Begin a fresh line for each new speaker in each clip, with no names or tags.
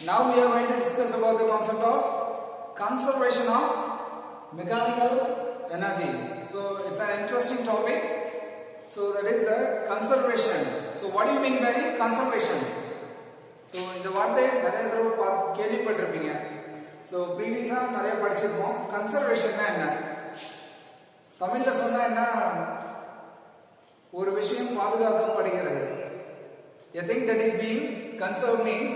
Now we are going to discuss about the concept of conservation of mechanical energy. So it's an interesting topic. So that is the conservation. So what do you mean by conservation? So இந்த வார்த்தை நிறைய தடவை கேள்விப்பட்டிருப்பீங்க. So previously நிறைய படிச்சிருப்போம். கன்சர்வேஷன்னா என்ன? தமிழ்ல சொன்னா என்ன? ஒரு விஷயம் பாதுகாக்கப்படுகிறது. A thing that is being conserved means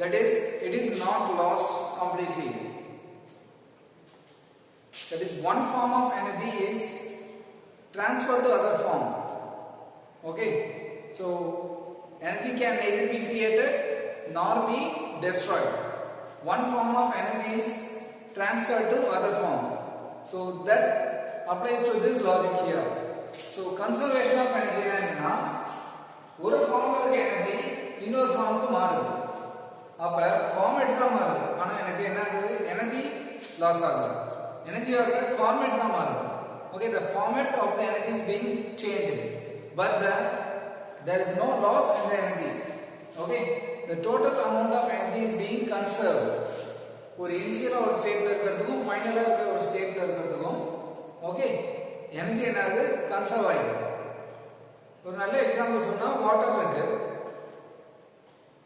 that is it is not lost completely. That is one form of energy is transferred to other form. Okay, so energy can neither be created nor be destroyed. One form of energy is transferred to other form. So that applies to this logic here. So conservation of energy என்னன்னா ஒரு ஃபார்ம்ல இருக்க energy இன்னொரு ஃபார்முக்கு மாறுது. அப்ப format தான் மாறுது. ஆனா எனக்கு என்ன ஆகுது? எனர்ஜி லாஸ் ஆகுது. எனர்ஜி ஆஃப் ஃபார்மேட் தான் மாறுது. Okay, the format of the energy is being changed, but there is no loss in the energy. Okay, the total amount of energy is being conserved. ஒரு இனிஷியலா ஒரு ஸ்டேட்ல இருக்கிறதுக்கும் ஃபைனலா இருக்க ஒரு ஸ்டேட்ல இருக்கிறதுக்கும் ஓகே எனர்ஜி என்னது கன்சர்வ் ஆயிடும். ஒரு நல்ல எக்ஸாம்பிள் சொன்னா வாட்டர் இருக்கு.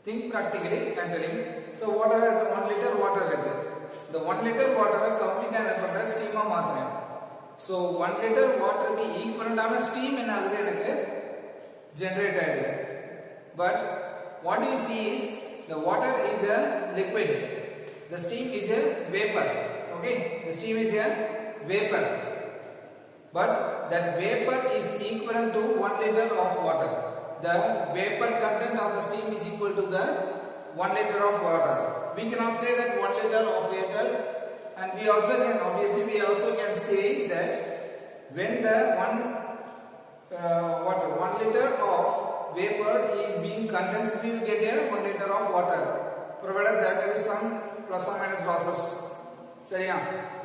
Think practically and telling. So water has 1 liter water இருக்கு. இந்த 1 liter water கம்ப்ளீட்டா என்ன பண்ற ஸ்டீமா மாத்துறேன். So 1 liter water க்கு ஈக்குவலன்டான ஸ்டீம் என்ன ஆகுது எனக்கு ஜெனரேட் ஆயிடுது. But what you see is the water is a liquid. The steam is a vapor. Okay, the steam is a vapor. But that vapor is equivalent to 1 liter of water. The vapor content of the steam is equal to the 1 liter of water. We cannot say that 1 liter of water, and we also can say that when the 1 liter of vapor is being condensed, we will get a 1 liter of water, provided that there is some plus or minus losses. சரியா?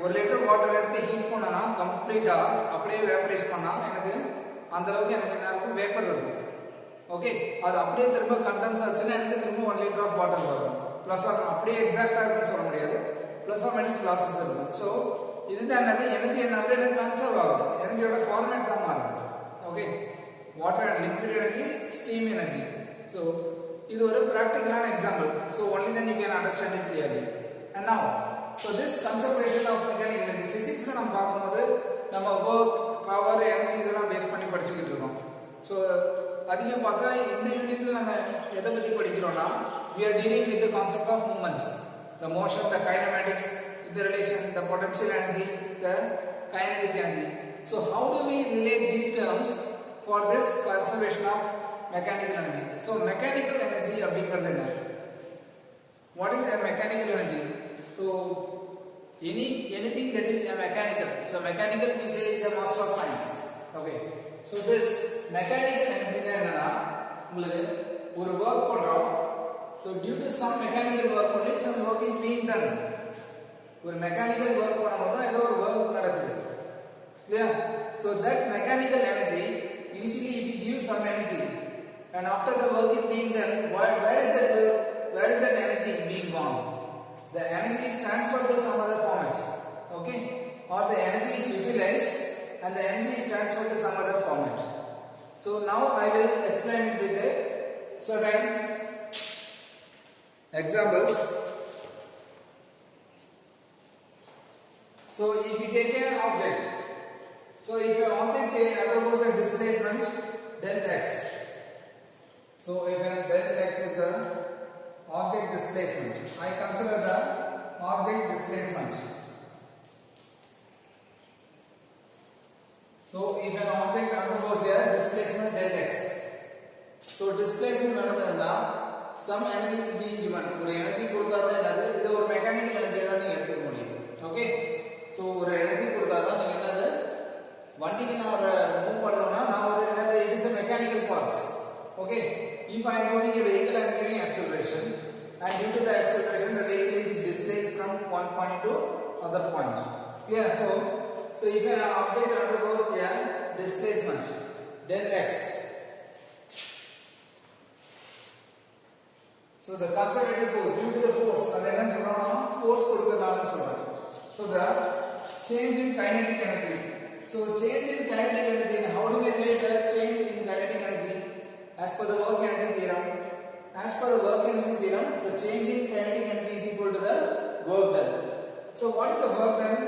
1 litre water எடுத்து heat பண்ணனா கம்ப்ளீட்டா அப்படியே vaporise பண்ணா எனக்கு அந்த அளவுக்கு எனக்கு என்ன இருக்கும்? வேப்பர் இருக்கும். ஓகே, அது அப்படியே திரும்ப கண்டென்ஸ் ஆச்சுன்னா எனக்கு திரும்ப 1 லிட்டர் ஆஃப் வாட்டர் வரும். பிளஸ் ஆர் அப்படியே எக்ஸாக்ட்டா இருக்குன்னு சொல்ல முடியாது. பிளஸ் ஆர் மைனஸ் லாசஸ் இருக்கும். சோ இதுதான் என்னது? எனர்ஜி என்னது? எனக்கு கன்சர்வ் ஆகுது. எனர்ஜியோட ஃபார்மேட் தான் மாறுது. Okay, water and liquid energy, steam energy. So இது ஒரு பிராக்டிகலான example. So only then you can understand it clearly. And now so this conservation of mechanical energy, physics ல நம்ம பாக்கும்போது நம்ம work, power, energy இதெல்லாம் பேஸ் பண்ணி படிச்சிட்டு இருக்கோம். சோ அதிகம் பார்த்தா இந்த யூனிட்ல நம்ம எதை பத்தி படிக்கிறோம்னா we are dealing with the concept of movements, the motion, the kinematics, the relation, the potential energy, the kinetic energy. So how do we relate these terms for this conservation of mechanical energy? So mechanical energy அப்படிங்கிறது என்ன? What is a mechanical energy? So anything that is a mechanical. So mechanical we say is a master of science. Okay. So this mechanical energy என்னன்னா உங்களுக்கு ஒரு work பண்றோம். So due to some mechanical work only some work is being done. ஒரு mechanical work பண்ணும்போது தான் ஏதோ ஒரு work நடக்குது. Clear? So that mechanical energy initially if you give some energy and after the work is being done, where is that work? Where is that energy being gone? The energy is transferred to some other format. Okay, or the energy is utilized and the energy is transferred to some other format. So now I will explain it with a certain examples. So if you take an object, so if your object undergoes a displacement del x, so if del x is the object displacement, I consider the object displacement. So if an object undergoes a displacement del x, so displacement நடந்ததுன்னா some energy is being given. ஒரு energy கொடுத்தா தான் என்னது? இது ஒரு mechanical எனர்ஜியா தான் நீங்க எடுத்துக்க முடியும். ஓகே, சோ ஒரு எனர்ஜி கொடுத்தா தான் நீங்க என்னது வண்டிக்கு நான் ஒரு மூவ் பண்ணனும்னா நான் ஒரு என்னது it is a mechanical parts. Okay, if I am moving a vehicle, I am giving acceleration, and due to the acceleration the vehicle is displaced from one point to other point. Yeah, so if an object undergoes a displacement del x, so So the conservative force due to the force அது என்ன சொல்றோம்னா force கொடுக்கறதாலன்னு சொல்றோம். So the change in kinetic energy. So change in kinetic energy, how do we relate the change in kinetic energy? As per the work energy theorem. As per the work energy theorem, the change in kinetic energy is equal to the work done. So what is the work done?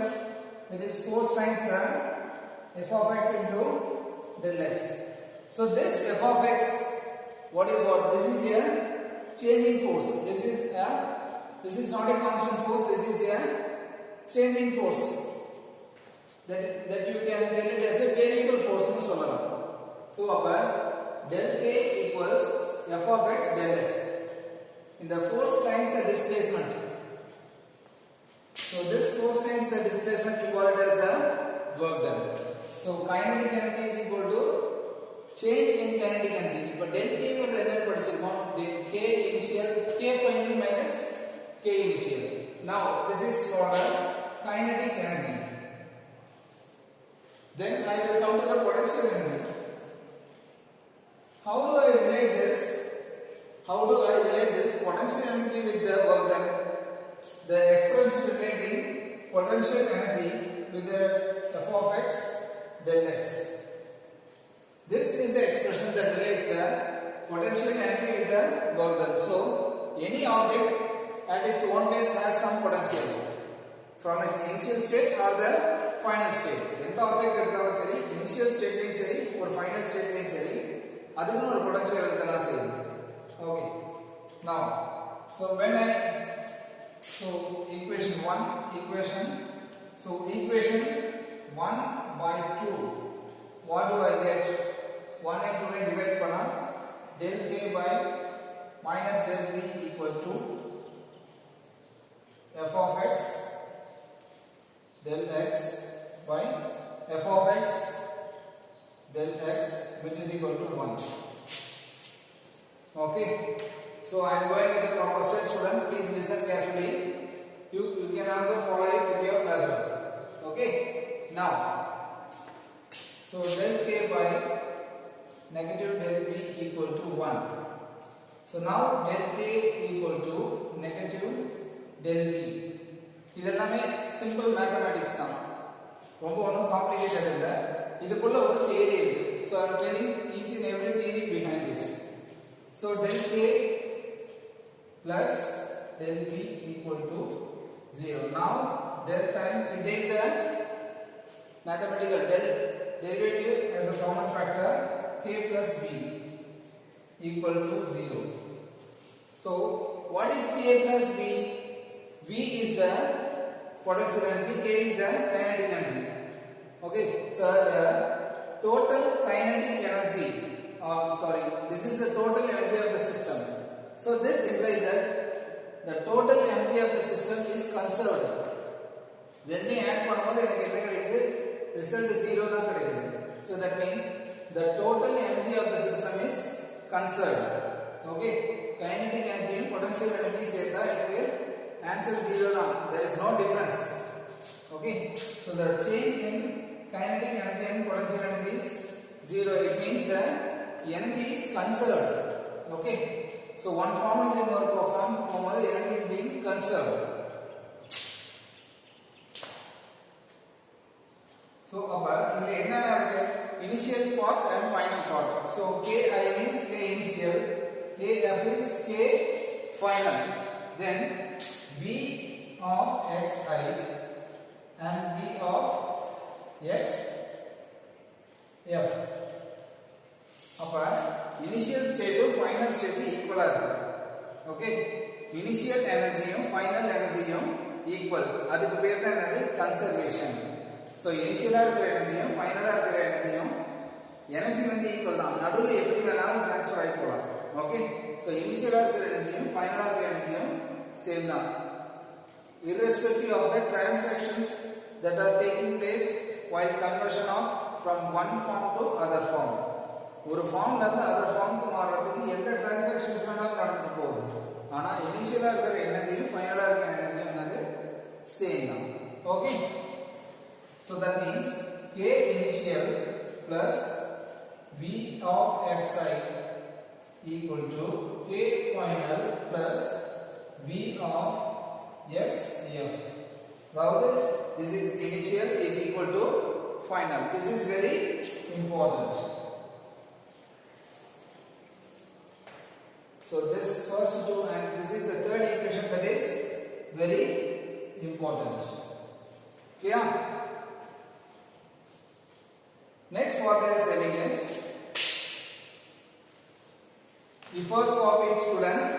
It is force times the f of x into del x. So this f of x, what is what? This is a changing force. This is not a constant force. This is a changing force. That you can tell it as a variable force nu sollalam. So appa del k equals f of x del x. In the force times the displacement. So this force times the displacement we call it as the work done. So kinetic energy is equal to change in kinetic energy. But del k வந்து என்ன படிச்சிருக்கோம்? K initial, k final minus k initial. Now this is for the kinetic energy. Then I will come to the potential energy. How do I relate this? How do I relate this potential energy with the work done? The expression relating potential energy with the f of x del x. This is the expression that relates the potential energy with the work done. So any object at its own place has some potential from its initial state or the final state. எந்த object எடுத்தாலும் சரி initial ஸ்டேட்லயும் சரி ஒரு final ஸ்டேட்லயும் சரி அதுக்கு ஒரு potential இருக்க தான் செய்யுது. Okay. Now, so when I equation 1 by 2, what do I get? 1 and 2 divide பண்ணா del k by minus del b equal to f of x del x by f of x del x, which is equal to 1. Okay, so I am going with the proper step. Students, please listen carefully. You can also follow it with your classwork. Okay, now so del k by negative del b equal to 1. So now del k equal to negative del b. இதெல்லாமே simple mathematics தான், ரொம்ப ஒன்றும் complicated இல்லை. இதுக்குள்ள ஒரு theory இருக்கு. So I am telling each and every theory behind this. So del k plus del b equal to 0. Now del times we take the mathematical derivative as a common factor, k plus b equal to 0. So what is k plus b? V is the potential energy, K is the kinetic energy. Okay, so the total kinetic energy, this is the total energy of the system. So this implies that the total energy of the system is conserved. ரெண்டே add பண்ணும்போது எனக்கு என்ன கிடைக்குது? Result 0 தான் கிடைக்குது. So that means the total energy of the system is conserved. Okay, kinetic energy and potential energy சேர்த்தா எனக்கு answer 0 now. There is no difference. Okay, so the change in kinetic energy and potential energy is 0. It means the energy is conserved. Okay, so one form is the more form, the energy is being conserved. So above in initial part and final part. So k I means k initial, k f is k final. Then v of xi and v of x f. Initial state to final state equal. Okay, initial energy and final energy equal. அதுக்கு பேர் தான் என்னது? Conservation. So initial energy and final energy வந்து equal தான். நடுவுல எப்படி வேணாலும் transfer ஆகி போலாம். Okay, so initial energy and final energy same now, irrespective of the transactions that are taking place while conversion of from one form to other form. ஒரு ஃபார்ம்ல இருந்து other ஃபார்முக்கு மாறறதுக்கு எந்த டிரான்சாக்ஷன்ஸ் வேணாலும் நடந்துட்டு போகுது. ஆனா இனிஷியலா இருக்கிற எனர்ஜியும் ஃபைனலா இருக்கிற எனர்ஜியும் என்னது? சேம் தான். Okay, so that means k initial plus v of xi equal to K final plus V of XF. Now this is initial is equal to final. This is very important. So this first two and this is the third equation that is very important. Clear? Next what they are saying is, the first copy students.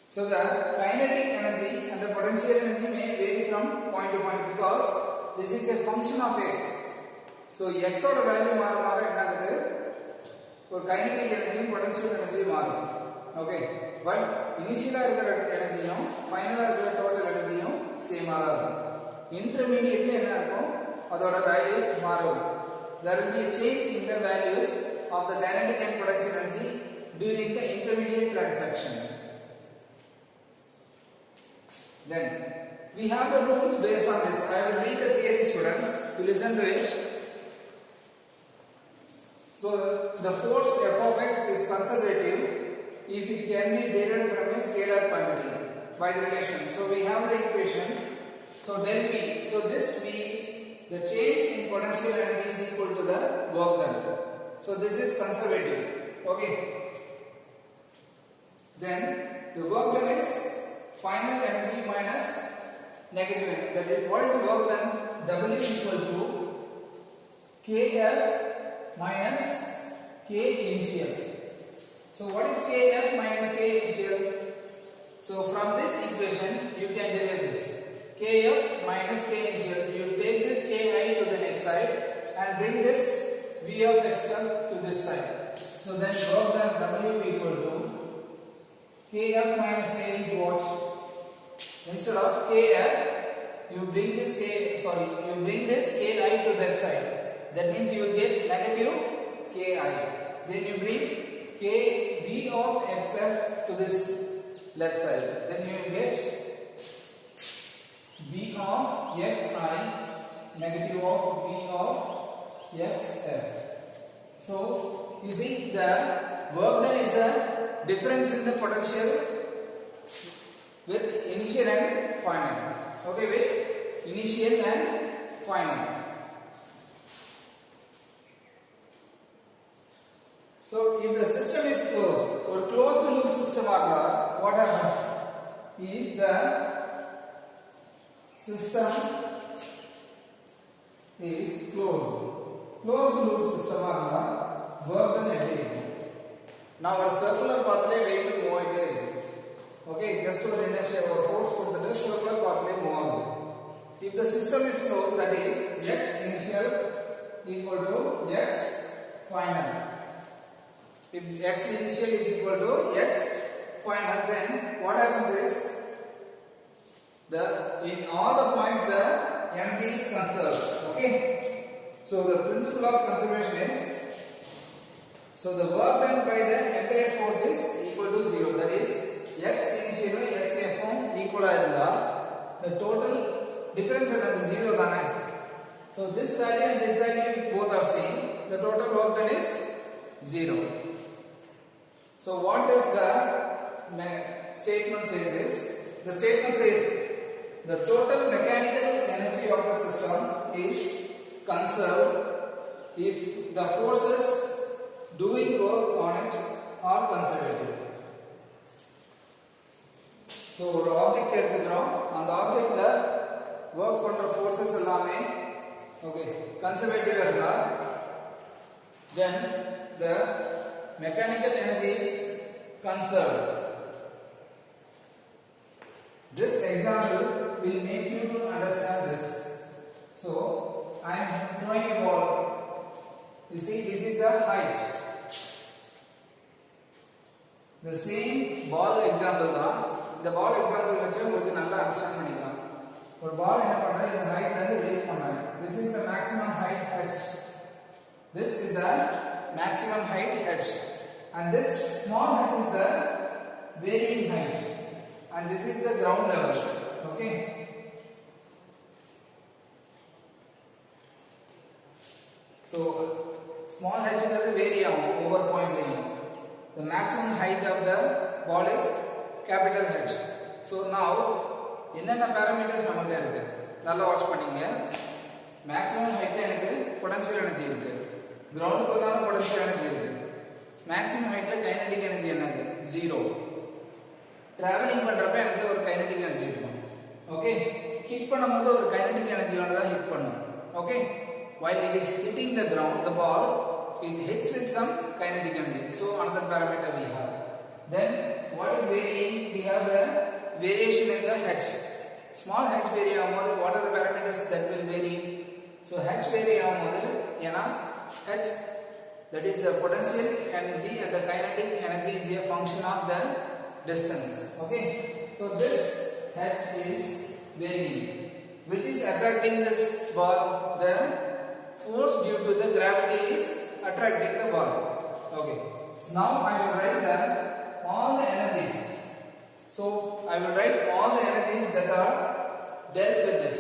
So the kinetic energy and the potential energy may vary from point to point because this is a function of x. So x oda value மாற என்ன ஆகுது, ஒரு kinetic energy potential energy மாறும். Okay, but initial இருக்கிற எனர்ஜியும் ஃபைனலா இருக்கிற total எனர்ஜியும் சேமா தான் இருக்கும். இன்டர்மீடியேட்ல என்ன இருக்கும், அதோட values மாறும். There will be a change in the values of the kinetic and potential energy during the intermediate transaction. Then we have the rules based on this. I will read the theory, students. You listen to it. So the force f of x is conservative if it can be derived from a scalar quantity by the relation. So we have the equation. So del V. So this means the change in potential energy is equal to the work done. So this is conservative. Okay. Then the work done is final energy minus negative energy. That is, what is the work done? W equal to Kf minus K initial. So what is Kf minus K initial? So from this equation you can derive this. Kf minus K initial. You take this Ki to the next side and bring this V of xf to this side. So then work done W equal to Kf minus K is what? Instead of Kf, you bring this Ki to that side. That means you will get negative Ki. Then you bring V of xf to this left side. Then you will get V of xi negative of V of xf. So you see the work done is the difference in the potential with initial and final. Okay, with initial and final. So if the system is closed or closed loop system, what happens? If the system is closed loop system, work done again. Now a circular path vehicle move. Okay, just to inertia or force put the circular pathway move on. If the system is closed, that is x initial equal to x final. If x initial is equal to x final, then what happens is in all the points the energy is conserved. Okay, so the principle of conservation is, so the work done by the entire force is equal to 0. That is x initial x f equal ஆயிருந்தா the total difference is 0 தானே. So this value and this value if both are same, the total work done is 0. So what does the statement says is, the statement says the total mechanical energy of the system is conserved if the forces doing work on it are conservative. So ஒரு object எடுத்துக்கிறோம், அந்த ஆப்ஜெக்ட்ல work பண்ற forces எல்லாமே okay கன்சர்வேட்டிவா இருந்தா, then the mechanical energy is conserved. This example will make you to understand this. So I am throwing a ball. You see, this is the height. The same ball example தான். இந்த ball example வச்சு உங்களுக்கு நல்லா understand பண்ணிக்கலாம். ஒரு ball என்ன பண்றேன், இந்த height ல இருந்து ரேஸ் பண்றேன். This is the maximum height h. This is the maximum height h, and this small h is the varying height, and this is the ground level. Okay. So small h is the vary over point line. The maximum height of the ball is capital H. So now என்னென்ன parameters நம்மகிட்ட இருக்கு நல்லா watch பண்ணீங்க. maximum height எனக்கு potential energy இருக்கு, ground குள்ள potential energy இருக்கு, maximum height ல kinetic energy என்னது 0, traveling பண்றப்ப எனக்கு ஒரு kinetic energy இருக்கும். ஓகே, ஹிட் பண்ணும்போது ஒரு kinetic energy வந்து தான் ஹிட் பண்ணும். Okay, while it is hitting the ground, the ball, it hits with some kinetic energy. So another parameter we have. Then what is varying? We have the variation in the h. Small h vary ஆகும்போது what are the parameters that will vary? So h vary ஆகும்போது ஏனா h, that is the potential energy, and the kinetic energy is a function of the distance. Okay, so this h is varying, which is attracting this ball. The force due to the gravity is attracting the ball. Okay, so now I will write all the energies. So I will write all the energies that are dealt with this.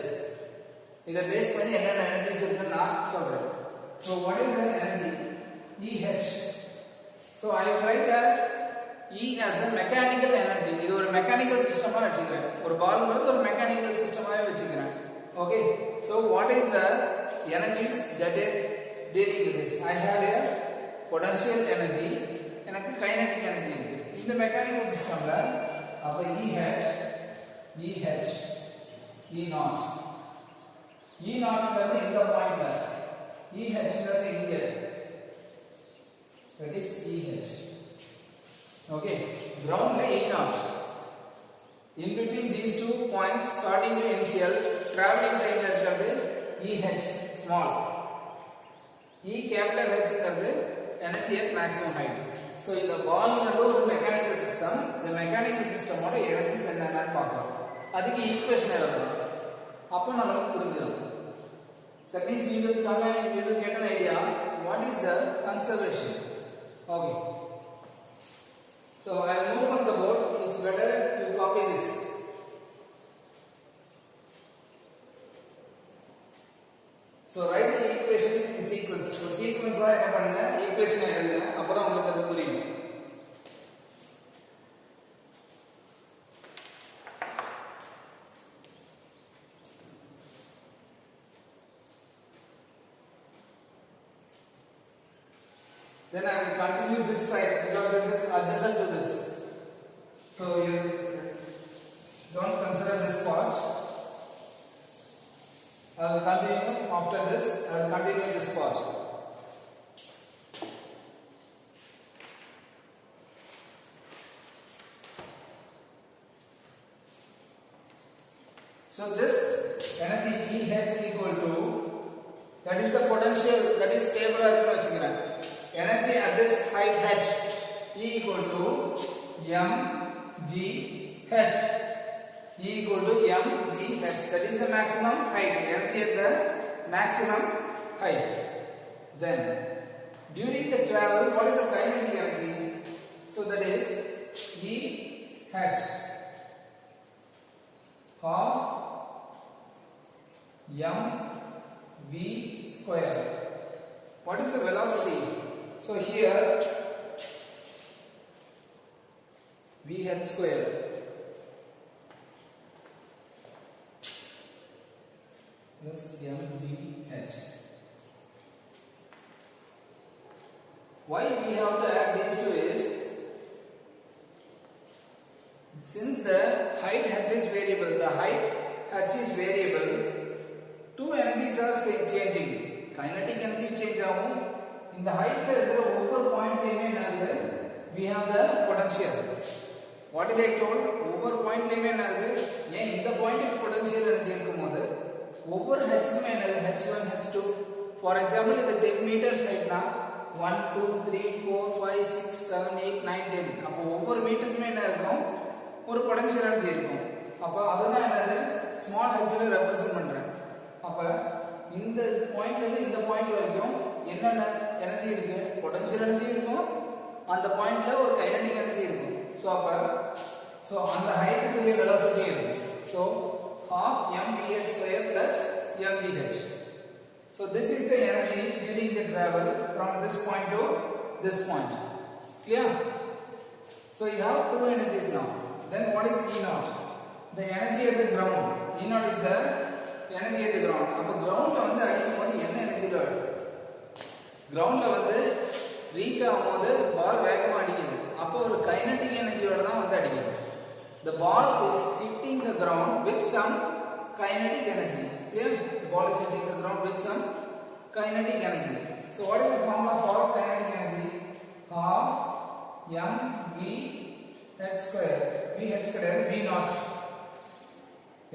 இத base பண்ணி என்னென்ன energies இருக்குன்னு நான் சொல்றேன். So what is the energy? EH. So I will write that E as a mechanical energy. இது ஒரு mechanical system-ஆ வெச்சுக்கிறேன். ஒரு பால்ங்கிறது ஒரு mechanical system-ஆவே வெச்சுக்கிறேன். Okay, so what is the energies that are dealing with this? I have a potential energy, எனக்கு kinetic energy இருக்கு. இந்த mechanical systemல அப்ப EH, E0 ன்றது இந்த பாயிண்ட்ல, EH ன்றது இங்க, that is EH. Okay, ground E0. In between these two points, starting to initial, traveling time இருக்கிறது EH small, E capital H ங்கிறது energy at maximum height. So இந்த ball ங்கிறது ஒரு mechanical system. இந்த mechanical system ஓட energies என்னன்னு பார்க்கலாம். அதுக்கு ஈக்குவேஷன் எழுதலாம். அப்போ நமக்கு புரிஞ்சிடும். That means we will get an idea what is the conservation. Okay. So I will move from the board. It's better you copy this. So write the equations in sequence. So sequence ஆ என்ன பண்ணுங்க, equation எழுதுங்க, அப்புறம் உங்களுக்கு அது புரியும். Then I will continue this side because this is adjacent to this. So you don't consider this part. I will continue after this. I will continue this part. So this energy EH equal to, that is the potential that is stable ஆ இருக்குன்னு வெச்சுக்கிறேன். Energy at this height h, E equal to mgh. E equal to mgh. That is the maximum height. Energy at the maximum height. Then during the travel, what is the kinetic energy? So that is EH of mv square. What is the velocity? So here Vh square plus mgh. Why we have to add these two is, since the height h is variable, the height h is variable, two energies are changing. Kinetic energy change ஆகும். In the height la irukra over point layume enadhu, we have the potential. What did I told? Over point layume enadhu, yen indha point ku potential energy irukumbodhu over h me enadhu h1 h2. For example, the 10 meters height na 1 2 3 4 5 6 7 8 9 10, appo over meter ku me enna irukum ஒரு potential energy இருக்கும். அப்ப அதனா என்னது small h ல represent பண்றேன். அப்ப இந்த பாயிண்ட்ல இருந்து இந்த பாயிண்ட் வரைக்கும் என்னென்ன எனர்ஜி இருக்கு, பொட்டன்ஷியல் எனர்ஜி இருக்கும், அந்த பாயிண்ட்ல ஒரு கைனடிக் எனர்ஜி இருக்கும். So அந்த ஹைட்டுக்குரிய வெலாசிட்டி இருக்கு. So half mvh square plus mgh. So this is the energy during the travel from this point to this point. Clear? So you have two energies now. Then what is E naught? The energy at the ground. E naught is the energy at the ground. அப்ப கிரவுண்ட்ல வந்து அடிக்கும்போது என்ன எனர்ஜில கிரவுண்ட்ல வந்து reach ஆகும்போது பால் வேகமா அடிக்குது. அப்ப ஒரு கைனடிக் எனர்ஜியோட தான் வந்து அடிக்குது. The ball is hitting the ground with some kinetic energy. Clear? The ball is hitting the ground with some kinetic energy. So what is the formula for kinetic energy? Half mv h square. V h square is v naught.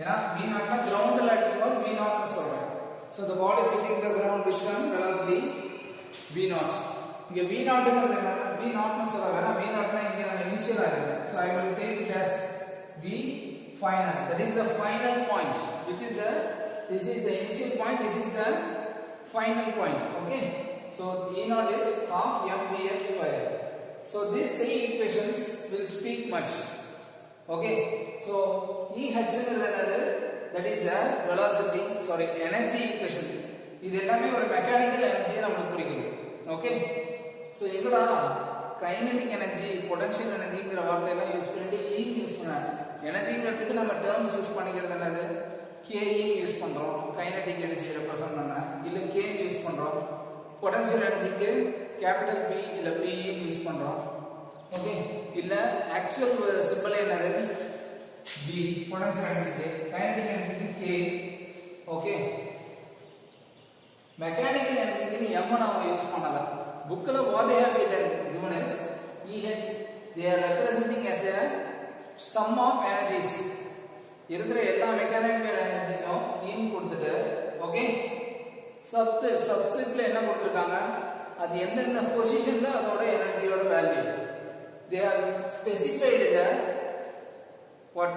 ஏன்னா v naught னா கிரவுண்ட்ல அடிக்கும்போது v naught னு சொல்றேன். So the ball is hitting the ground with some velocity v naught. இங்க v naught ங்கிறது என்னன்னா v naught னு சொல்றேன். v naught னா இங்க நம்ம இனிஷியல் ஆகுது. So I will take it as v final. That is the final point, which is this is the initial point, this is the final point. Okay, so E naught is half mvh square. So these three equations will speak much. Okay, so EH ங்கிறது என்னது? That is a velocity, sorry, energy equation. இது எல்லாமே ஒரு mechanical எனர்ஜியை நமக்கு குறிக்குது. Okay, so எங்கடா kinetic energy, potential எனர்ஜிங்கிற வார்த்தையெல்லாம் யூஸ் பண்ணிட்டு E யூஸ் பண்ணாங்க. எனர்ஜிங்கிறதுக்கு நம்ம டேர்ம்ஸ் யூஸ் பண்ணிக்கிறது என்னது? KE யூஸ் பண்றோம், கைனடிக் எனர்ஜி ரெப்ரசன்ட் பண்ண, இல்ல K யூஸ் பண்றோம். பொட்டன்ஷியல் எனர்ஜிக்கு கேபிட்டல் P இல்ல PE யூஸ் பண்றோம். ஓகே, இல்ல ஆக்சுவல் சிம்பல் என்னது? B. பொட்டன்ஷியல் எனர்ஜிக்கு, கைனடிக் எனர்ஜிக்கு K. ஓகே, மெக்கானிக்கல் எனர்ஜிக்கு M நாம யூஸ் பண்ணல. புக்ல what they have given is EH, they are representing as a sum of energies. இருக்கிற எல்லா மெக்கானிக்கல் எனர்ஜிக்கும் இன் கொடுத்துட்டு, ஓகே, சப்ஸ்கிரிப்ட்ல என்ன கொடுத்திருக்காங்க? அது எந்தெந்த பொசிஷன்ல அதோட எனர்ஜியோட value. They have specified the what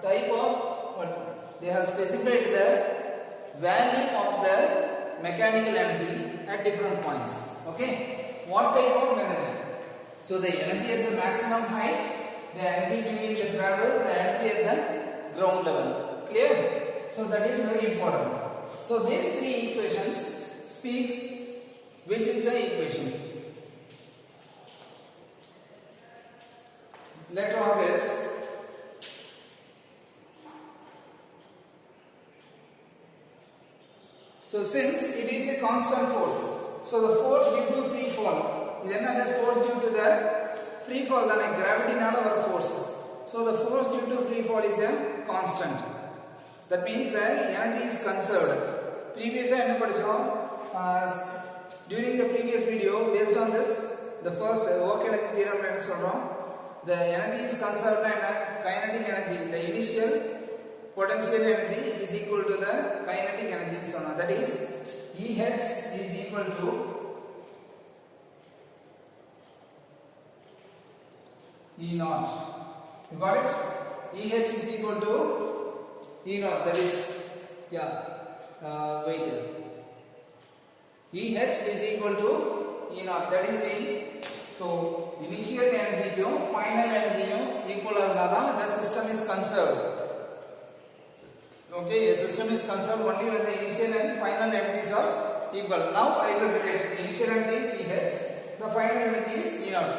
type of what they have specified the value of the mechanical energy at different points. Okay, what type of energy? So the energy at the maximum height, the energy during the travel, the energy at the ground level. Clear? So that is very important. So these three equations speaks which is the equation. Later on this, so since it is a constant force, so the force due to free fall, is another force due to the free fall, than a gravity nala or force. So the force due to free fall is a constant. That means the energy is conserved. Previously enna padichom, during the previous video, based on this, the first work energy theorem la enna solrom, the energy is conserved and kinetic energy, the initial potential energy is equal to the kinetic energy. So now that is EH is equal to E naught. You got it? EH is equal to E naught. That is, wait. EH is equal to E naught. That is the, so initial energy to final energy equal arundha, the system is conserved. Okay, a system is conserved only when the initial and final energies are equal. Now I will relate. The initial energy is EH, the final energy is E naught.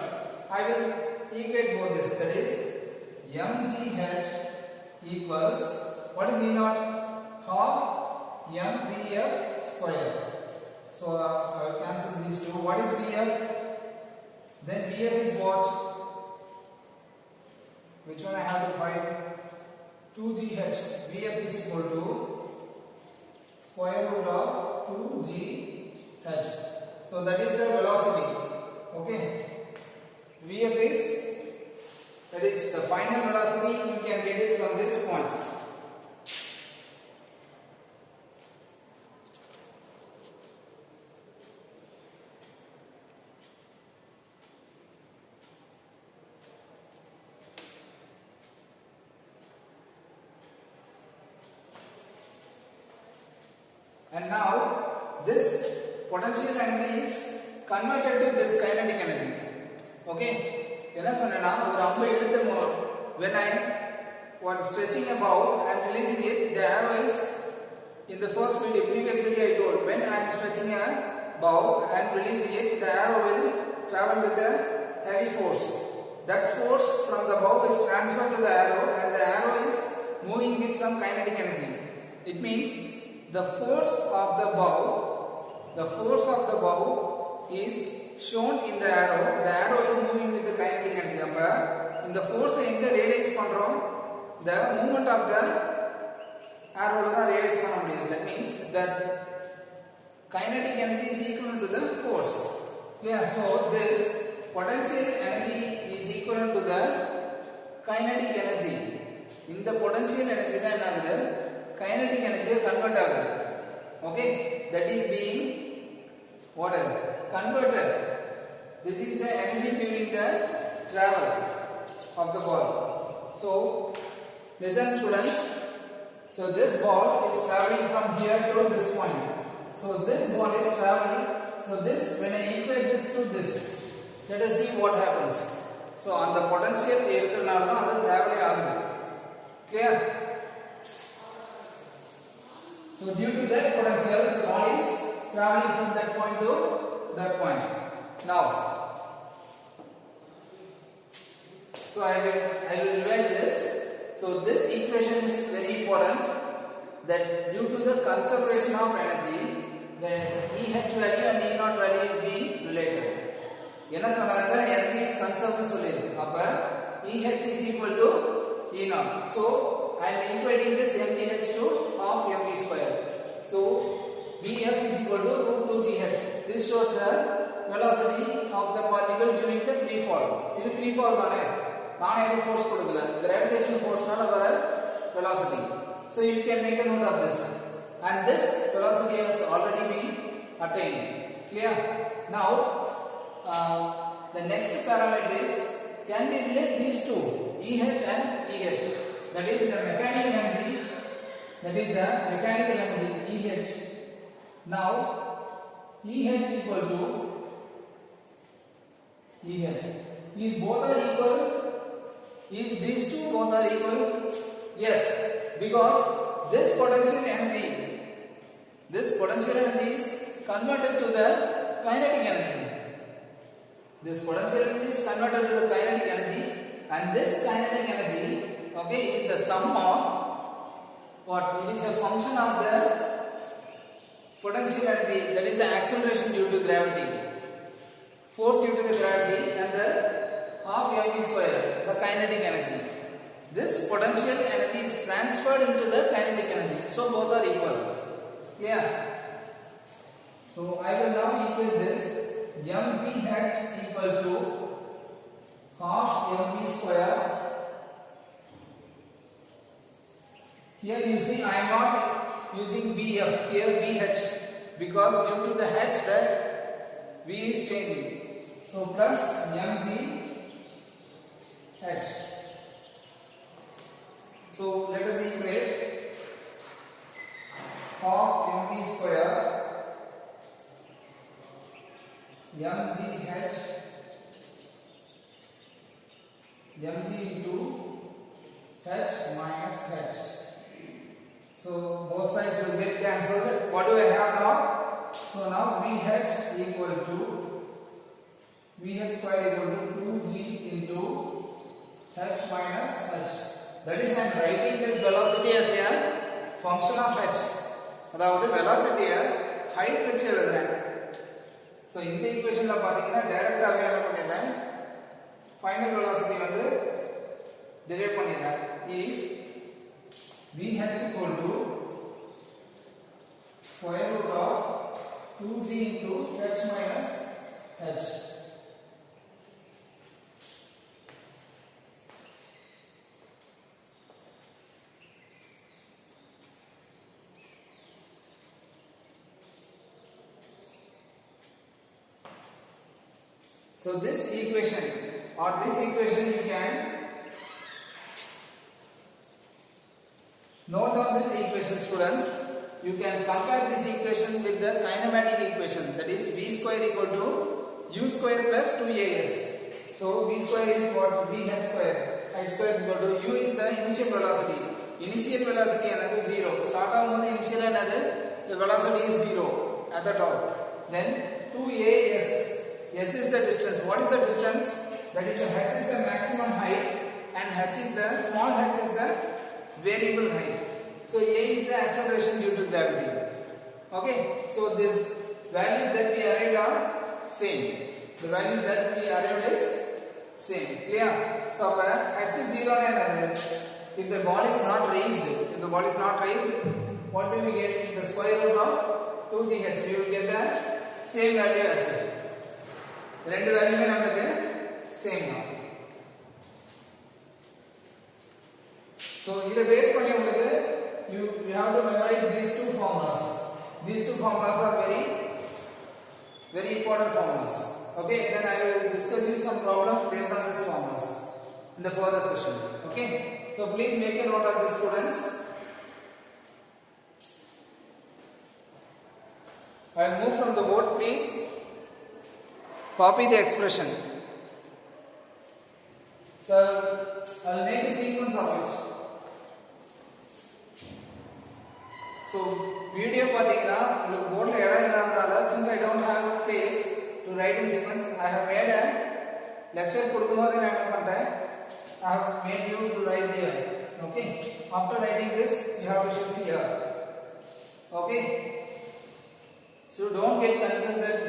I will equate both this. That is mgh equals, what is E naught? Half mvf square. So I will cancel these two. What is Vf? Then Vf is what? Which one I have to find? 2gh. Vf is equal to square root of 2gh. So that is the velocity. Okay, Vf is, that is the final velocity. You can get it from this point. And now this potential energy is converted to this kinetic energy. Okay, என்ன சொன்னேன்னா ஒரு அம்பை இழுத்து when I was stretching a bow and releasing it, the arrow is in the previous video I told, when I am stretching a bow and releasing it, the arrow will travel with a heavy force. That force from the bow is transferred to the arrow and the arrow is moving with some kinetic energy. It means the force of the bow is shown in the arrow. The arrow is moving with the kinetic energy. அப்ப இந்த force எங்க realize பண்றோம்? The movement of the arrow தான் realize பண்ண முடியும். That means that kinetic energy is equal to the force. Yeah, so this potential energy is equal to the kinetic energy. இந்த potential energy தான் என்ன ஆகுது? Kinetic energy convert ஆகுது. Okay, that is being converted. This is the energy during the travel of the ball. So listen students, so this ball is traveling from here to this point. So this ball is traveling, so this, when I equate this to this, let us see what happens. So on the potential இருக்கிறனால தான் அது travel ஆகுது. Clear? So due to that potential, the ball is traveling from that point to that point. Now, so I will revise this. So this equation is very important, that due to the conservation of energy, the EH value and E0 value is being related. என்ன சொன்னாங்க? Energy is conserved னு சொல்லிருக்கு. அப்ப EH is equal to E0. So I am equating this mgh to half mv square. So Vf is equal to root 2gh. This shows the velocity of the particle during the free fall. இது free fall தானே? நான் எது force கொடுக்கல. Gravitational forceனால வர velocity. So you can make a note of this. And this velocity has already been attained. Clear? Now the next parameter is, can we relate these two, EH and EH? That is the mechanical energy. EH. Now EH equal to EH. Is both are equal? Is these two both are equal? Yes, because this potential energy is converted to the kinetic energy. This potential energy is converted to the kinetic energy, and this kinetic energy, okay, is the sum of what? It is a function of the potential energy, that is the acceleration due to gravity, force due to the gravity, and the half mv square, the kinetic energy. This potential energy is transferred into the kinetic energy, so both are equal. Clear? So I will now equate this. mgh equal to half mv square. Here you see I am not using Vf, here Vh, because due to the h the V is changing. So plus mgh. So let us equate half mv square mgh mg into h minus h. So both sides will get cancelled. What do I have now? So now Vh equal to Vh square equal to 2g into h minus h. That is, I am writing this velocity as a function of h. அதாவது velocity height வச்சு எழுதுறேன். So இந்த ஈக்குவேஷன்ல பாத்தீங்கன்னா டைரக்டாவே என்ன பண்ணிடுறேன், final velocity வந்து derive பண்ணிடுறேன். If Vh equal to square root of 2g into h minus h. So this equation you can note down this equation, students. You can compare this equation with the kinematic equation, that is V square equal to u square plus 2as. So v square is what? V h square. H square is equal to u is the initial velocity. Initial velocity another 0. Start ஆகும்போது initial another the velocity is 0 at the top. Then 2as. S is the distance. What is the distance? That is h is the maximum height and h is the small h is the variable height. So a is the acceleration due to gravity. Okay. So this values that we arrived are same. The values that we arrived is same. Clear? So h is 0 and if the ball is not raised, what will we get? The square root of 2gh. We will get the same value as it. ரெண்டு வேல்யூமே நமக்கு same தான். So இத base பண்ணி உங்களுக்கு you have to memorize these two formulas. These two formulas are very important formulas. Okay, then I will discuss you some problems based on these formulas in the further session. Okay, so please make a note of this, students. I will move from the board. Please copy the expression. So I will make a sequence of it. So video பாத்தீங்கன்னா உங்களுக்கு போர்ட்ல இடம் இல்லாதனால since I don't have place to write in sequence, I have made a lecture கொடுக்கும்போது நான் என்ன பண்றேன், I have made you to write here. Okay, after writing this you have to shift here. Okay, so don't get confused that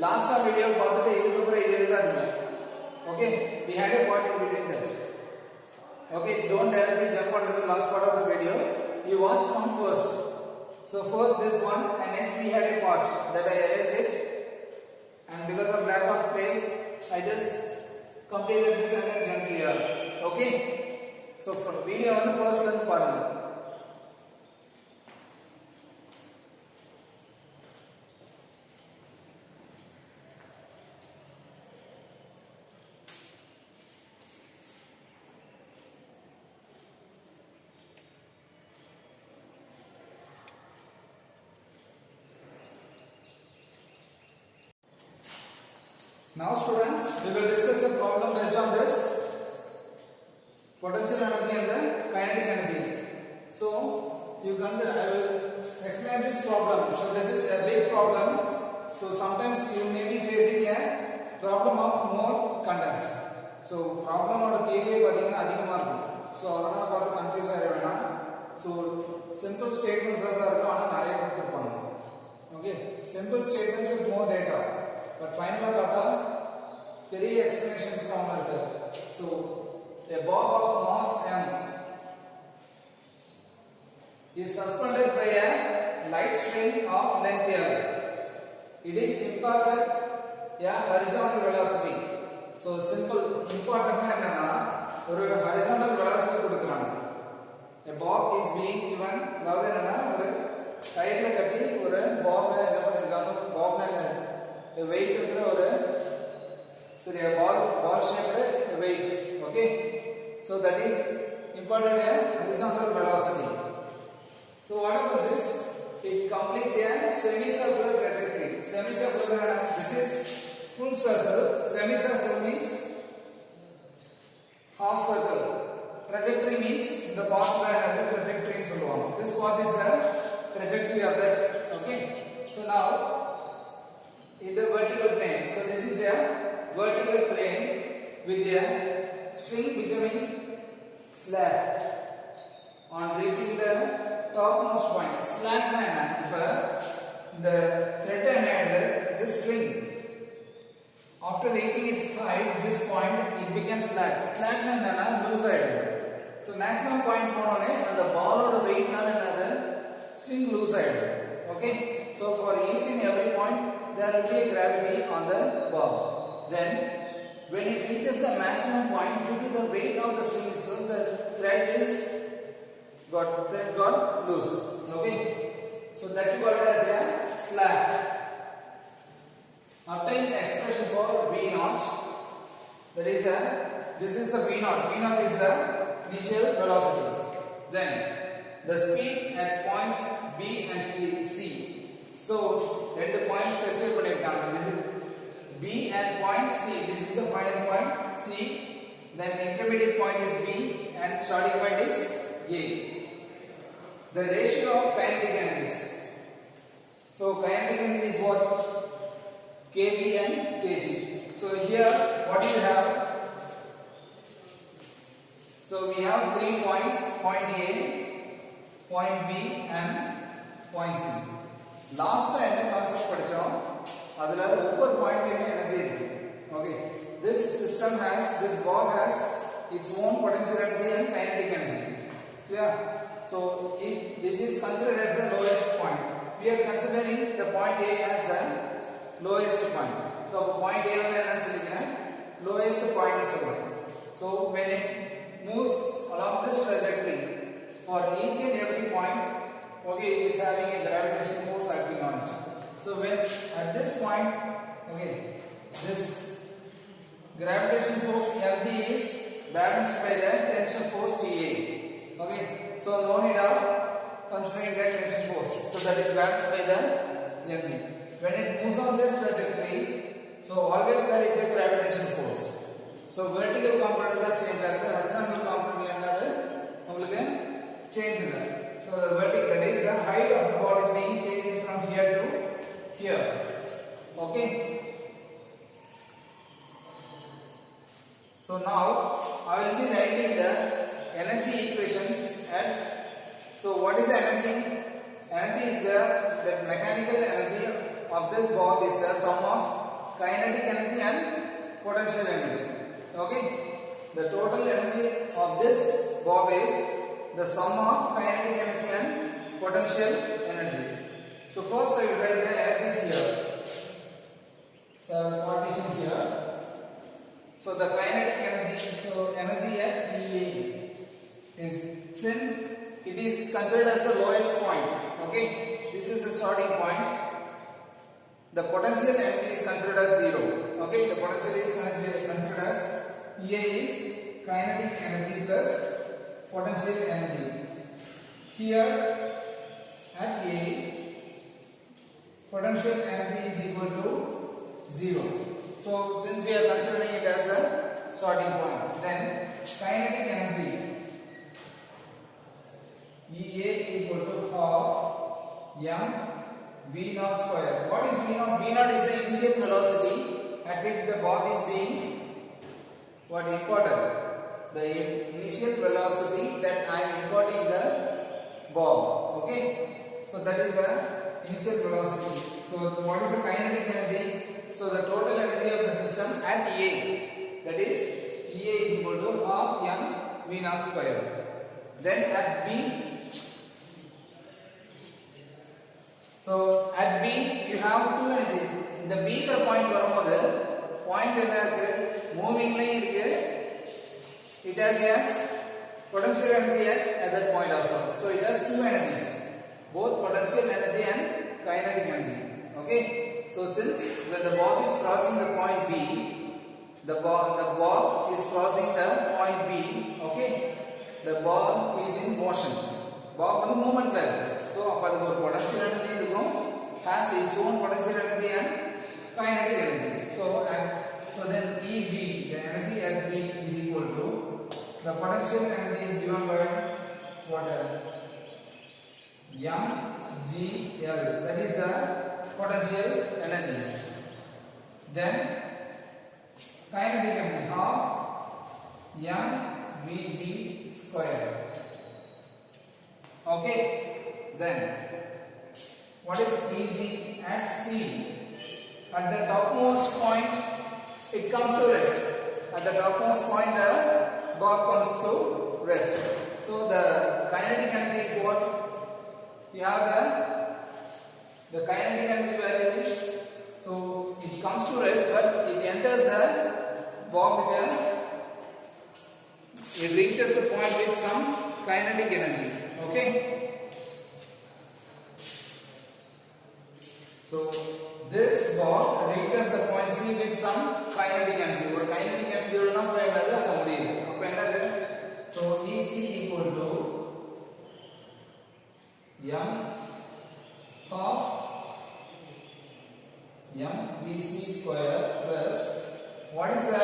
last time video பார்த்துட்டு இதுக்கு அப்புறம் இது எழுதாதீங்க. Okay, we had a part in between that. Okay, don't directly jump onto the last part of the video. You watch one first. So first this one and next we had a part that I erased it, and because of lack of space I just completed this and then jumped here. Okay, so from video on the first learn parallel. Now students, we will discuss a problem based on this potential energy and the kinetic energy. So you consider, I will explain this problem. So this is a big problem. So sometimes you may be facing a problem of more contents. So problem oda theory pathina adhigama irukum. So adana paathu confuse aayirana. So simple statements are irukku ana nariya kuduthirupanga. Okay, simple statements with more data. But finally பார்த்தா பெரிய explanations form இருக்கு. So a bob of mass m is suspended by a light string of length l. It is imparted a horizontal velocity. So simple important என்னன்னா ஒரு horizontal velocity கொடுக்கறாங்க. A bob is being given, அதாவது என்னன்னா ஒரு கயிறுல கட்டி ஒரு bob என்ன பண்ணிருக்காங்க, bob மேல weight இருக்கிற ஒரு சரி ball shaped weight. Okay, so that is imparted a horizontal velocity. So what happens is it completes a semicircular trajectory. Semicircular, this is full circle. Semicircle means half circle. Trajectory means the path by another trajectory in சொல்லுவாங்க. This path is the trajectory of that. Okay, so now in the vertical plane. So this is a vertical plane with a string becoming slack on reaching the topmost point. Slack is the thread and this string. After reaching its height, this point it becomes slack. Slack loose side. So maximum point ponone and the ball oda weight nala another string loose side. Okay, so for each and every point there will be a gravity on the bob. Then when it reaches the maximum point, due to the weight of the string itself, the thread got loose. Okay, so that is called as a slack. Obtain the expression for V naught. That is this is the V naught. V naught is the initial velocity. Then the speed at points B and C. So ரெண்டு point specify பண்ணிருக்காங்க. This is B B and point C. This is the final point C. Then intermediate point is B and starting point is A. The ratio of kinetic energies. So kinetic energy is what? Kb and Kc. So here what do you have? So we have 3 points, point A, point B and point C. Last என்ன concept படிச்சோம் அதுல ஒவ்வொரு பாயிண்ட்லயுமே energy இருக்கு. Okay, this system has, this bob has its own potential energy and kinetic energy. Yeah, so if this is considered as the lowest point, we are considering the point A as the lowest point. So point A வந்து என்ன சொல்லிக்கிறேன், lowest point னு சொல்றேன். So when it moves along this trajectory, for each and every point, okay, it is having a gravitational force acting on it. So when at this point, okay, this gravitational force Fg is balanced by the tension force Ta. Okay, so no need of considering that tension force. So that is balanced by the Fg. When it moves on this trajectory, so always there is a gravitational force. So vertical component da change ஆகுது, horizontal component என்னது உங்களுக்கு change இல்ல. So the vertical, that is the height of the ball is being changed from here to here. Okay. So now I will be writing the energy equations at. So what is the energy? Energy is the mechanical energy of this bob is the sum of kinetic energy and potential energy. Okay, the total energy of this bob is the sum of kinetic energy and potential energy. So first I will write the energies here. So partition here. So the kinetic energy, so energy at EA is, since it is considered as the lowest point, okay, this is the starting point, the potential energy is considered as 0. Okay, the potential is considered as EA is kinetic energy plus potential energy. Here at A, potential energy is equal to 0. So since we are considering it as a starting point, then kinetic energy EA equal to half m v naught square. What is v naught? V naught is the initial velocity at which the bob is being what imported. The initial velocity that I am importing the bob. Okay, so that is the initial velocity. So what is the kinetic energy? So the total energy of the system at A, that is EA is equal to half m v naught square. Then at B, so at B you have two energies. The B point வரும்போது point என்ன இருக்கு, moving ல இருக்கு, it has potential energy at that point also. So it has two energies, both potential energy and kinetic energy. Okay, so since when the bob is crossing the point B, the bob is crossing the point B, okay, the bob is in motion. Bob வந்து movement ல இருக்கு. So அப்ப அதுக்கு ஒரு potential energy இருக்கும், has its own potential energy and kinetic energy. So then EB, the energy at B is equal to, the potential energy is given by what? mgl, that is the potential energy. Then kinetic energy half mvb square. Okay, then what is EC at C? At the topmost point it comes to rest. At the topmost point the bob comes to rest. So the kinetic energy is what? You have the kinetic energy value is, so it comes to rest but it enters the bob with it reaches the point with some kinetic energy. Okay, so this bob reaches the point C with some kinetic energy. Or kinetic energy oda na poi enadhu anga mudiyudhu. Appo enadhu, so EC equal to m half m v Vc square plus what is the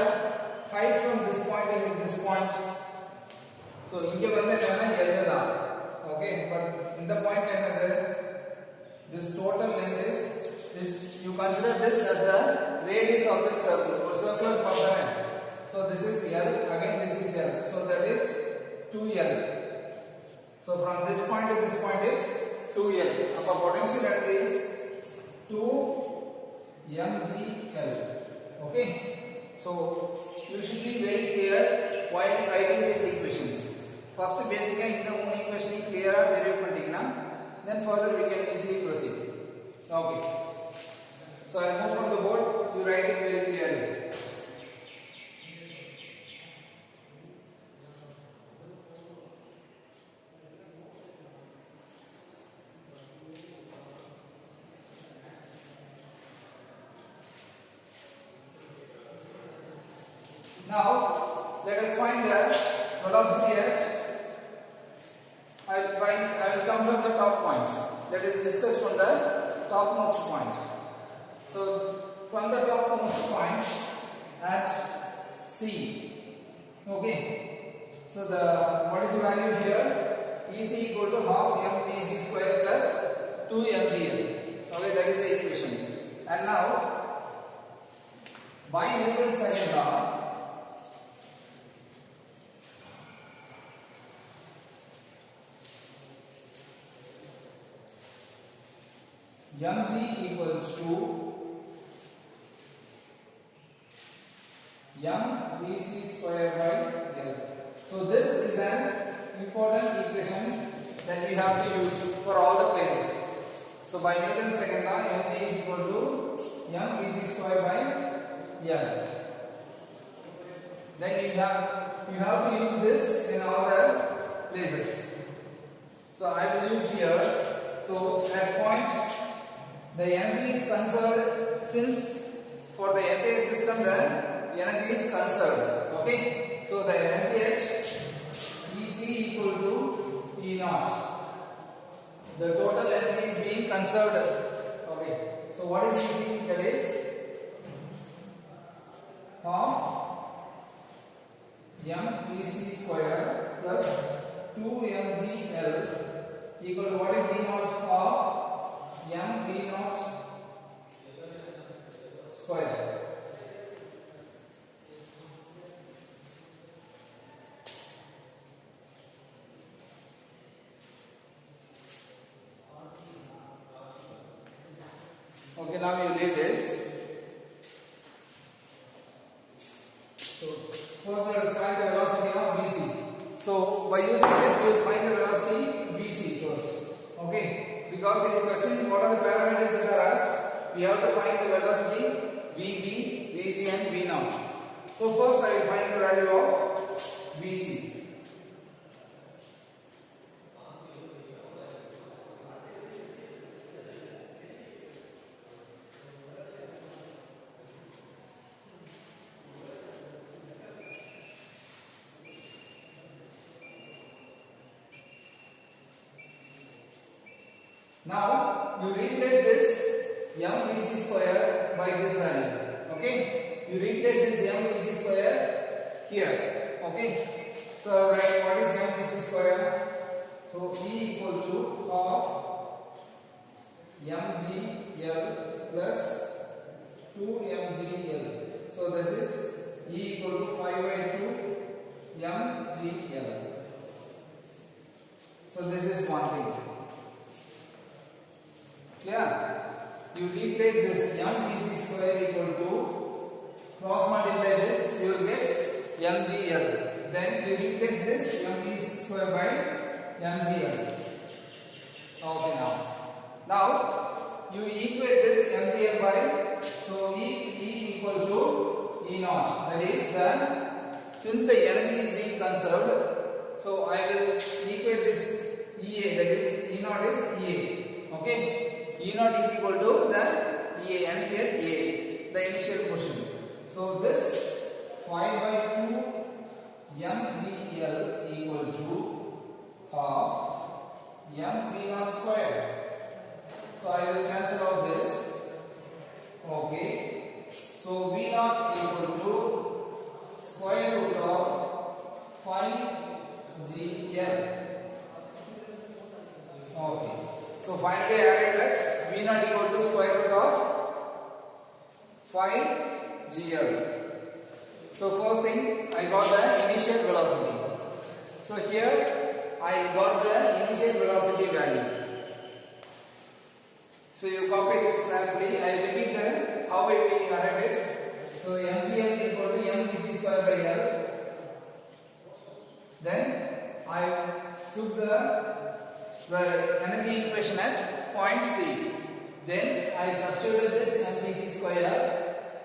height from this point to this point? So inge vanda enna L da. Okay, but in the point enadhu this total length is this, you consider this as the radius of this circle or circular component. So this is L, again this is L, so that is 2L. So from this point to this point is 2L. Our potential energy is 2mgl. Okay, so you should be very clear while writing these equations. First basically in the one equation clear derive pannitina, then further we can easily proceed. Okay, so I move from the board, you write it very clearly. Now let us find the velocity at, I will come from the top point. Let us discuss from the topmost point. So from the topmost point at C. Okay. So the what is the value here? EC equal to half mvc square plus 2mgl. Okay, that is the equation. And now by Newton's second law, mg equals to mvc square by L. So this is an important equation that we have to use for all the places. So by Newton's second law, mg is equal to mvc square by L. Then you have to use this in all the places. So I will use here. So at point the energy is conserved, since for the entire system the energy is conserved. Okay, so the energy at EC equal to E naught. The total energy is being conserved. Okay, so what is EC? That is half mvc square plus 2mgl equal to what is E naught? Half m v naught square. Okay, now you leave this. So first let us find the velocity of vc. So by using this we will find the velocity vc first. Okay, because in the question what are the parameters that are asked, we have to find the velocity vb, vc and v naught. So first I will find the value of vc. Now you replace this mvc square by this value. Okay, you replace this mvc square here. Okay, so write what is mvc square. So E equal to half mgl plus 2mgl. So this is E equal to 5 by 2 mgl. So this is one thing. Clear? You replace this mvc square equal to, cross multiply this, you will get mgl. Then you replace this mvc square by mgl. Okay, now you equate this mgl by, so E equal to E naught. That is the, since the energy is being conserved, so I will equate this EA, that is E naught is EA. Okay, E naught is equal to the EA, energy at EA, the initial portion. So this 5 by 2 mgl equal to half m v naught square. So I will cancel out this. Okay. finally I arrived at V naught equal to square root of 5 GL. So first thing, I got the initial velocity. So here I got the initial velocity value. So you copy this carefully. I repeat how I arrived it. So mgl equal to mvc square by L. Then I took the energy equation at point C. Then I substituted this mvc square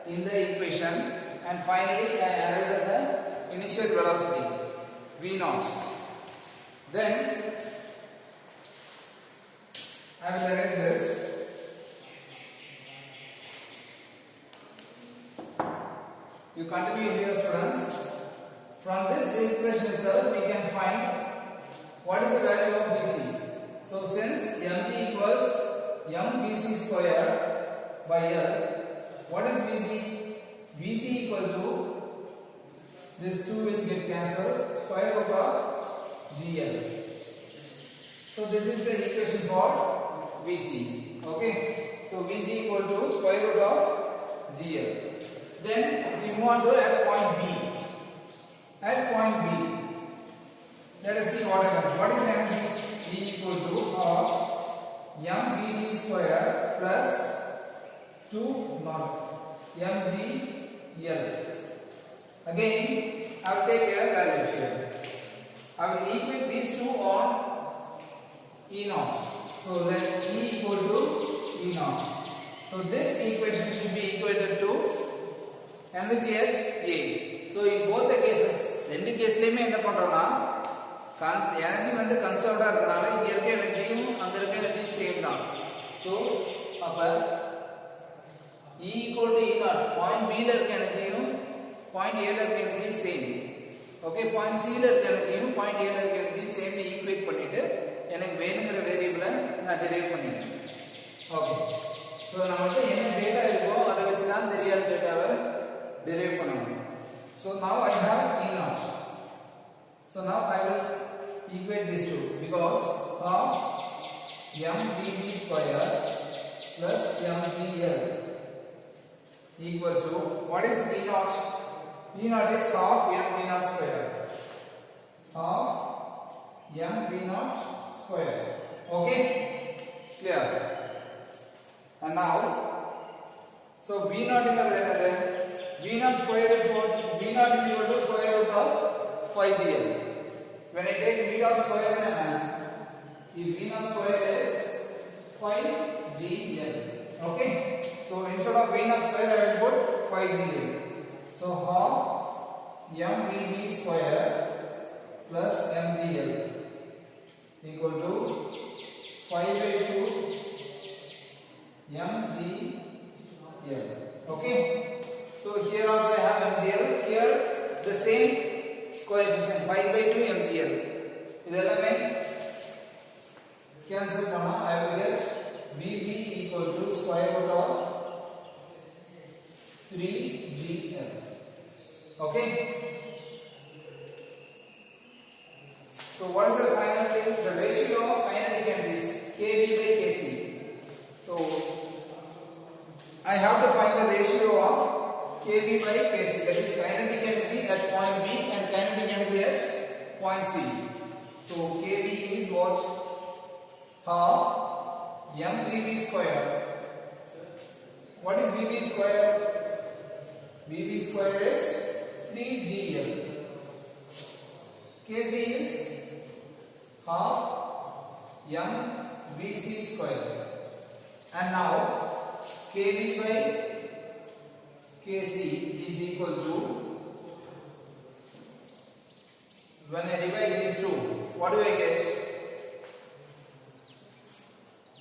in the equation, and finally I arrived at the initial velocity v naught. Then I will erase this. You continue here, students. From this equation itself, we can find what is the value of Vc. So since mg equals mvc square by L, what is Vc? Vc equal to, this 2 will get cancelled, square root of GL. So this is the equation for Vc. Okay. So Vc equal to square root of GL. Then we move on to at point B. At point B, let us see what happens. What is energy? E equal to of mvt square plus 2 naught mgl. Again, I will take a value here. I will equate these two on E naught. So let E equal to E naught. So this equation should be equated to energy at A. So in both the cases, ரெண்டு கேஸ்லயுமே என்ன பண்றோம்னா energy வந்து கன்சர்வ்டா இருக்கனால இங்க இருக்க எனர்ஜியும் அங்க இருக்க எனர்ஜியும் சேம் தான். சோ அப்ப E equal to E naught, point B ல இருக்க எனர்ஜியும் பாயிண்ட் A ல இருக்க எனர்ஜியும் சேம். ஓகே, பாயிண்ட் C ல இருக்க எனர்ஜியும் பாயிண்ட் A ல இருக்க எனர்ஜியும் சேம் ஈக்குவேட் பண்ணிட்டு எனக்கு வேணுங்கிற வேரியபிளை நான் டெரைவ் பண்ணிட்டேன். ஓகே, சோ நமக்கு என்ன டேட்டா இருக்கோ அதை வச்சு தான் தெரியாத டேட்டாவை derive பண்ணணும். So now I have E naught. So now I will equate these two because of mvv square plus mgl equal to, what is V naught? V naught is half mv naught square. Half mv naught square. Okay, clear? And now, so V naught is another. V naught square is what? V naught is equal to square root of 5gl. When I take V naught square, if V naught square is 5gl. Okay. So instead of V naught square, I will put 5gl. So half mvv square plus mgl equal to 5 by 2 mgl. Okay. So here also I have mgl. Here the same coefficient 5 by 2 mgl. இதெல்லாமே cancel பண்ணா I will get vb equal to square root of 3gl. Okay. So what is the final thing? The ratio of kinetic energy is kb by kc. So I have to find the ratio of kb by kc, that is kinetic energy at point B and kinetic energy at point C. So kb is what? Half mvv square. What is vv square? vv square is 3gl. kc is half mvc square. And now kb by kc is equal to, when I divide these two, what do I get?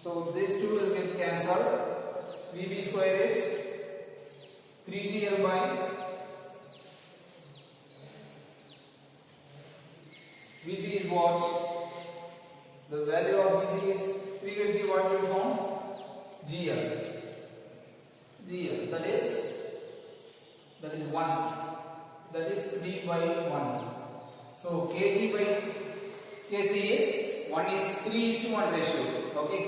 So these two will get cancelled. Vb square is 3gl by Vc is what? The value of Vc is previously what we found? GL. That is 1. That is 3 by 1. So kg by kc is 3:1 ratio. Okay.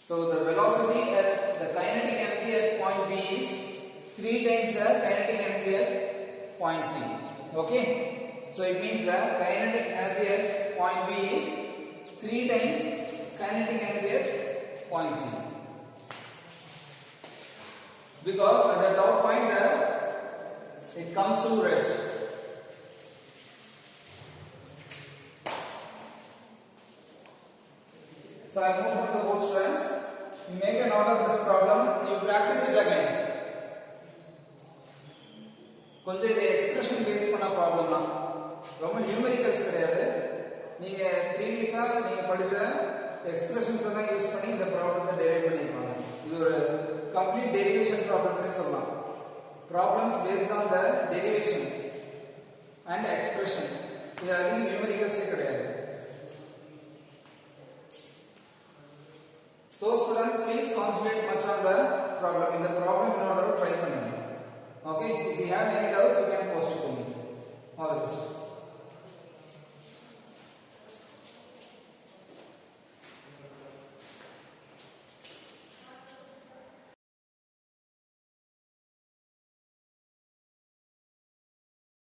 So the velocity at the kinetic energy at point B is 3 times the kinetic energy at point C. Okay, so it means the kinetic energy at point B is 3 times kinetic energy at point C, because at the top point it comes to rest. So I move from the board, students. You make a note of this problem. You practice it again. கொஞ்சம் இது expression base பண்ண problem தான், ரொம்ப numericals கிடையாது. நீங்க ப்ரீவியஸா நீங்க படிச்ச expressions எல்லாம் யூஸ் பண்ணி இந்த ப்ராப்ளத்தை டெரைவ் பண்ணிருப்பாங்க. இது ஒரு கம்ப்ளீட் டெரிவேஷன் ப்ராப்ளம்னே சொல்லலாம். Problems based on the derivation and expression. இது அதிகம் நியூமெரிக்கல்ஸே கிடையாது. So students, please concentrate much on the problem. In the problem, in order to try பண்ணுங்க. Okay, if you have any doubts, you can post it to me. All the best.